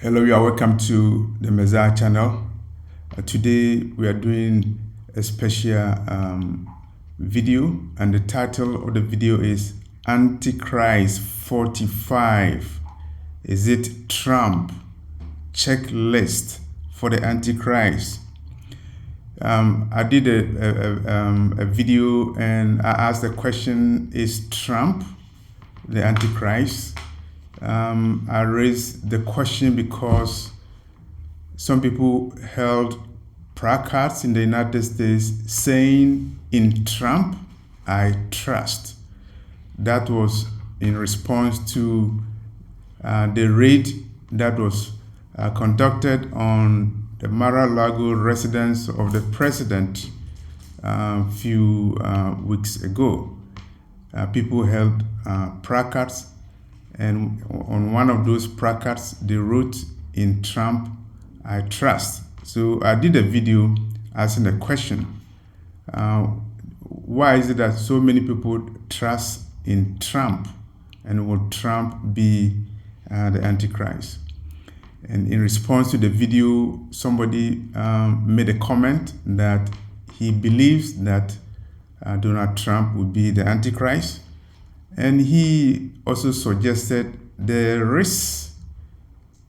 Hello, you are welcome to the Messiah channel. Today we are doing a special video, and the title of the video is Antichrist 45. Is it Trump? Checklist for the Antichrist. I did a video and I asked the question, is Trump the Antichrist? I raised the question because some people held placards in the United States saying, "In Trump, I trust." That was in response to the raid that was conducted on the Mar-a-Lago residence of the president a few weeks ago. People held placards, and on one of those placards they wrote, "In Trump, I trust." So I did a video asking a question. Why is it that so many people trust in Trump, and will Trump be the Antichrist? And in response to the video, somebody made a comment that he believes that Donald Trump will be the Antichrist. And he also suggested there is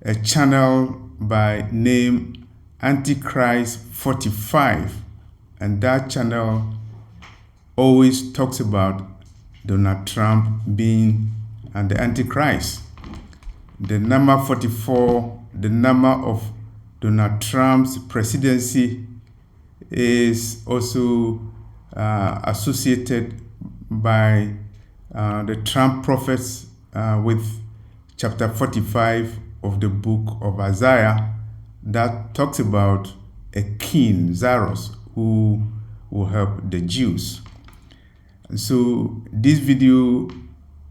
a channel by name Antichrist 45, and that channel always talks about Donald Trump being the Antichrist. The number 44, the number of Donald Trump's presidency, is also associated by the Trump prophets with chapter 45 of the book of Isaiah that talks about a king, Cyrus, who will help the Jews. So this video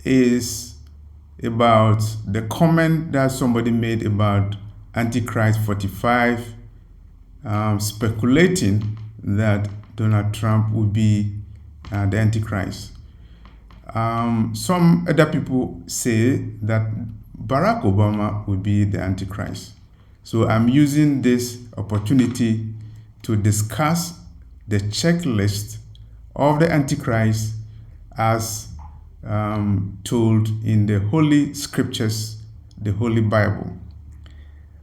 is about the comment that somebody made about Antichrist 45, speculating that Donald Trump will be the Antichrist. Some other people say that Barack Obama will be the Antichrist. So I'm using this opportunity to discuss the checklist of the Antichrist as told in the Holy Scriptures, the Holy Bible.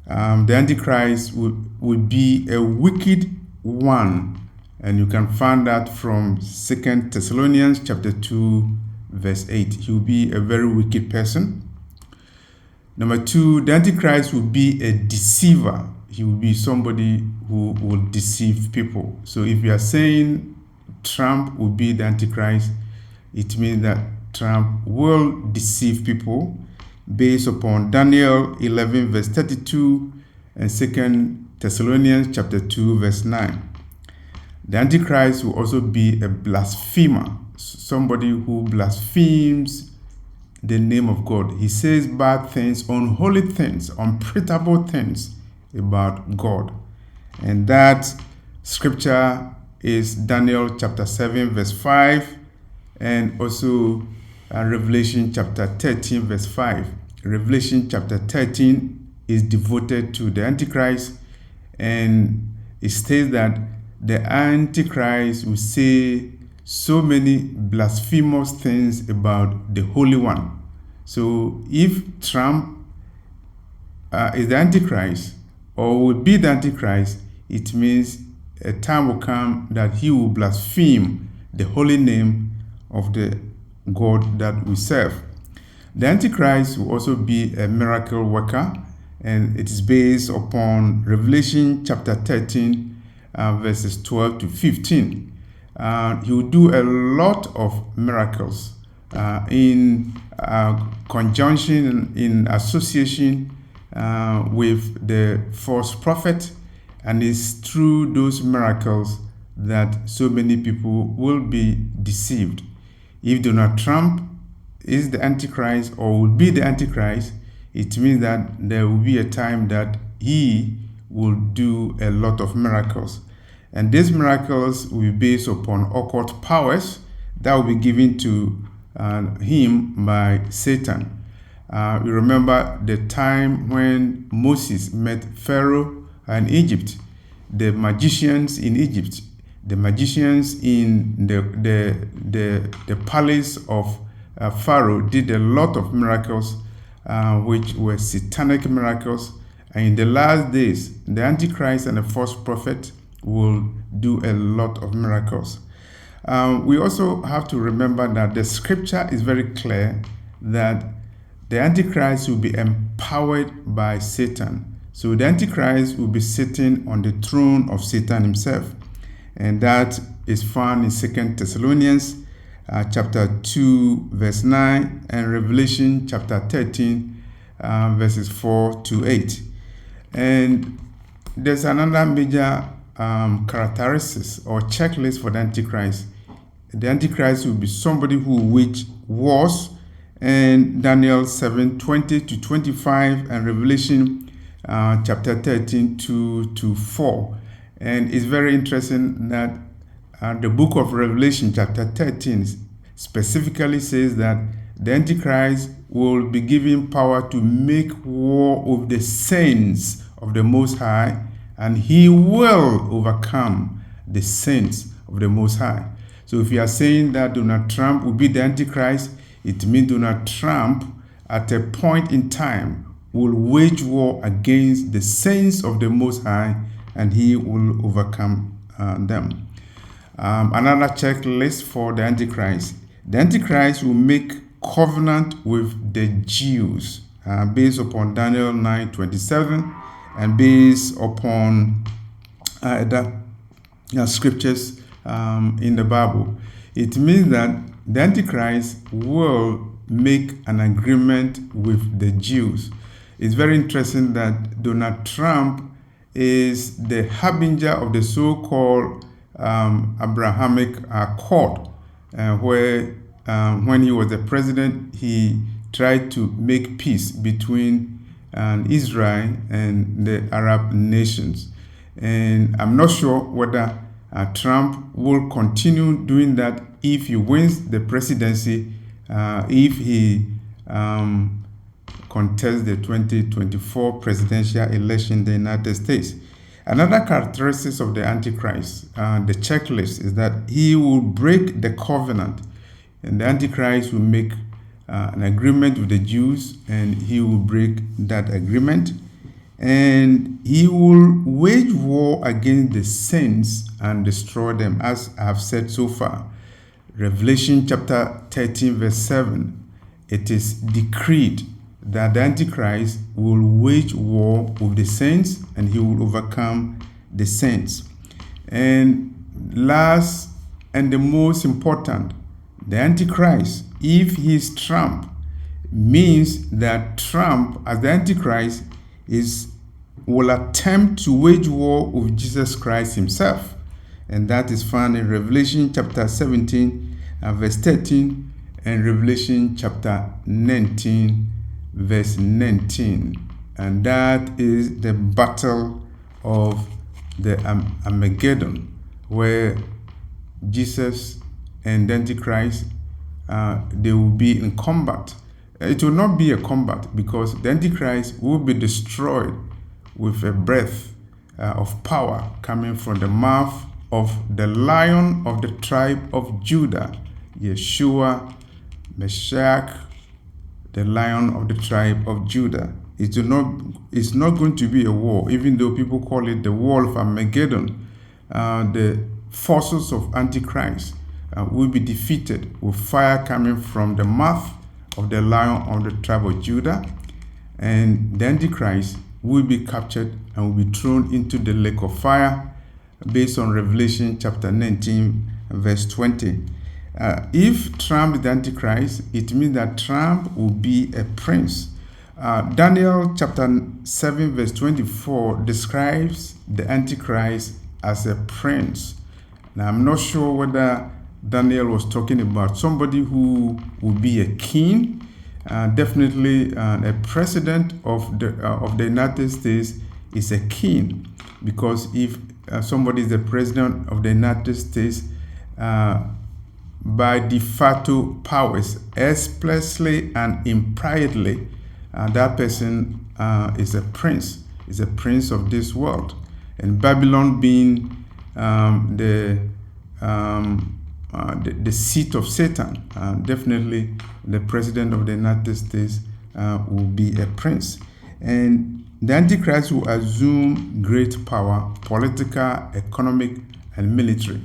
The Antichrist will be a wicked one, and you can find that from 2 Thessalonians chapter 2, verse 8. He will be a very wicked person. Number 2, the Antichrist will be a deceiver. He will be somebody who will deceive people. So if you are saying Trump will be the Antichrist, it means that Trump will deceive people based upon Daniel 11, verse 32, and 2 Thessalonians chapter 2, verse 9. The Antichrist will also be a blasphemer, somebody who blasphemes the name of God. He says bad things, unholy things, unprofitable things about God. And that scripture is Daniel chapter 7, verse 5, and also Revelation chapter 13, verse 5. Revelation chapter 13 is devoted to the Antichrist, and it states that the Antichrist will say so many blasphemous things about the Holy One. So if Trump is the Antichrist or will be the Antichrist, it means a time will come that he will blaspheme the holy name of the God that we serve. The Antichrist will also be a miracle worker, and it is based upon Revelation chapter 13, verses 12 to 15. He will do a lot of miracles in conjunction, in association with the false prophet, and it's through those miracles that so many people will be deceived. If Donald Trump is the Antichrist or will be the Antichrist, it means that there will be a time that he will do a lot of miracles. And these miracles will be based upon occult powers that will be given to him by Satan. You remember the time when Moses met Pharaoh in Egypt, the magicians in Egypt, the magicians in the palace of Pharaoh did a lot of miracles, which were satanic miracles. And in the last days, the Antichrist and the false prophet will do a lot of miracles. We also have to remember that the scripture is very clear that the Antichrist will be empowered by Satan. So the Antichrist will be sitting on the throne of Satan himself. And that is found in 2 Thessalonians chapter 2, verse 9, and Revelation chapter 13, verses 4 to 8. And there's another major characteristics or checklist for the Antichrist. The Antichrist will be somebody who wage wars, and Daniel 7, 20 to 25, and Revelation chapter 13, 2 to 4. And it's very interesting that the book of Revelation chapter 13 specifically says that the Antichrist will be given power to make war with the saints of the Most High, and he will overcome the saints of the Most High. So if you are saying that Donald Trump will be the Antichrist, it means Donald Trump at a point in time will wage war against the saints of the Most High, and he will overcome them. Another checklist for the Antichrist. The Antichrist will make covenant with the Jews based upon Daniel 9:27 and based upon the scriptures in the Bible. It means that the Antichrist will make an agreement with the Jews. It's very interesting that Donald Trump is the harbinger of the so-called Abrahamic Accord, where when he was the president, he tried to make peace between Israel and the Arab nations. And I'm not sure whether Trump will continue doing that if he wins the presidency, if he contests the 2024 presidential election in the United States. Another characteristic of the Antichrist, the checklist, is that he will break the covenant, and the Antichrist will make an agreement with the Jews, and he will break that agreement, and he will wage war against the saints and destroy them, as I have said so far. Revelation chapter 13, verse 7, it is decreed that the Antichrist will wage war with the saints, and he will overcome the saints. And last and the most important, the Antichrist, if he is Trump, means that Trump, as the Antichrist, will attempt to wage war with Jesus Christ himself. And that is found in Revelation chapter 17, verse 13, and Revelation chapter 19, verse 19. And that is the battle of the Armageddon, where Jesus and the Antichrist, they will be in combat. It will not be a combat, because the Antichrist will be destroyed with a breath of power coming from the mouth of the Lion of the tribe of Judah, Yeshua Messiah, the Lion of the tribe of Judah. It's not going to be a war, even though people call it the War of Armageddon. The forces of Antichrist will be defeated with fire coming from the mouth of the Lion of the tribe of Judah, and the Antichrist will be captured and will be thrown into the lake of fire, based on Revelation chapter 19, verse 20. If Trump is the Antichrist, it means that Trump will be a prince. Daniel chapter 7, verse 24 describes the Antichrist as a prince. Now, I'm not sure whether Daniel was talking about somebody who will be a king. Definitely a president of the United States is a king, because if somebody is the president of the United States, by de facto powers, expressly and impliedly, that person is a prince of this world. And Babylon being the seat of Satan, definitely the president of the United States will be a prince. And the Antichrist will assume great power, political, economic, and military.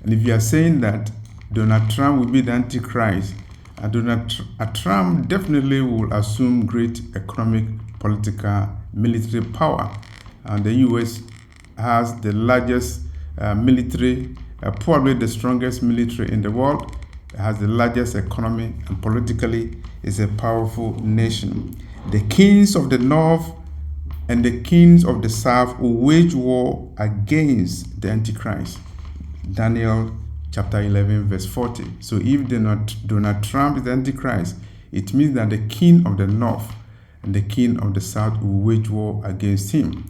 And if you are saying that Donald Trump will be the Antichrist, Donald Trump definitely will assume great economic, political, military power. And the U.S. has the largest military, probably the strongest military in the world. It has the largest economy, and politically is a powerful nation. The kings of the north and the kings of the south will wage war against the Antichrist. Daniel chapter 11, verse 40. So if Donald Trump is the Antichrist, it means that the king of the north and the king of the south will wage war against him.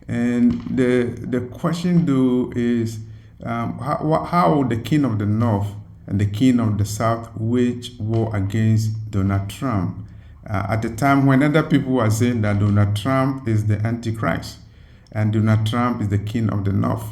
And the question, though, is how the king of the north and the king of the south wage war against Donald Trump at the time when other people were saying that Donald Trump is the Antichrist and Donald Trump is the king of the north.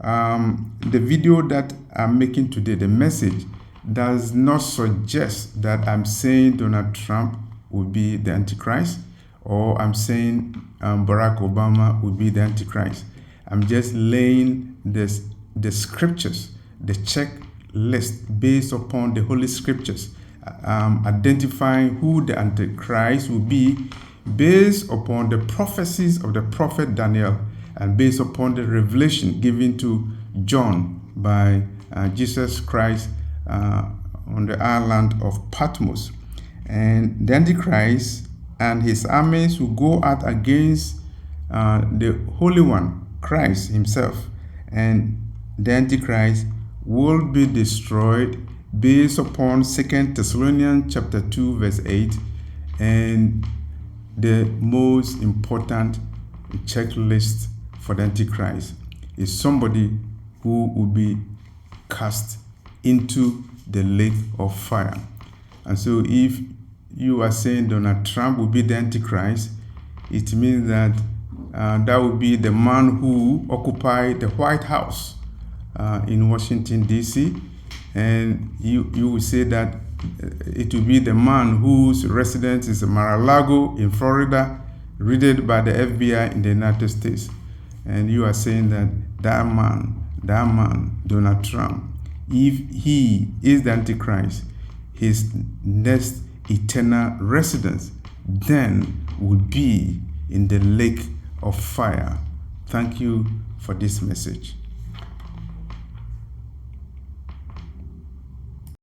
The video that I'm making today, the message, does not suggest that I'm saying Donald Trump will be the Antichrist or I'm saying Barack Obama will be the Antichrist. I'm just laying the scriptures, the checklist based upon the Holy Scriptures, identifying who the Antichrist will be based upon the prophecies of the prophet Daniel and based upon the revelation given to John by Jesus Christ on the island of Patmos. And the Antichrist and his armies will go out against the Holy One, Christ himself. And the Antichrist will be destroyed based upon 2 Thessalonians chapter 2, verse 8. And the most important checklist for the Antichrist is somebody who will be cast into the lake of fire. And so if you are saying Donald Trump will be the Antichrist, it means that that will be the man who occupied the White House in Washington, D.C. And you will say that it will be the man whose residence is Mar-a-Lago in Florida, raided by the FBI in the United States. And you are saying that man, Donald Trump, if he is the Antichrist, his next eternal residence then would be in the lake of fire. Thank you for this message.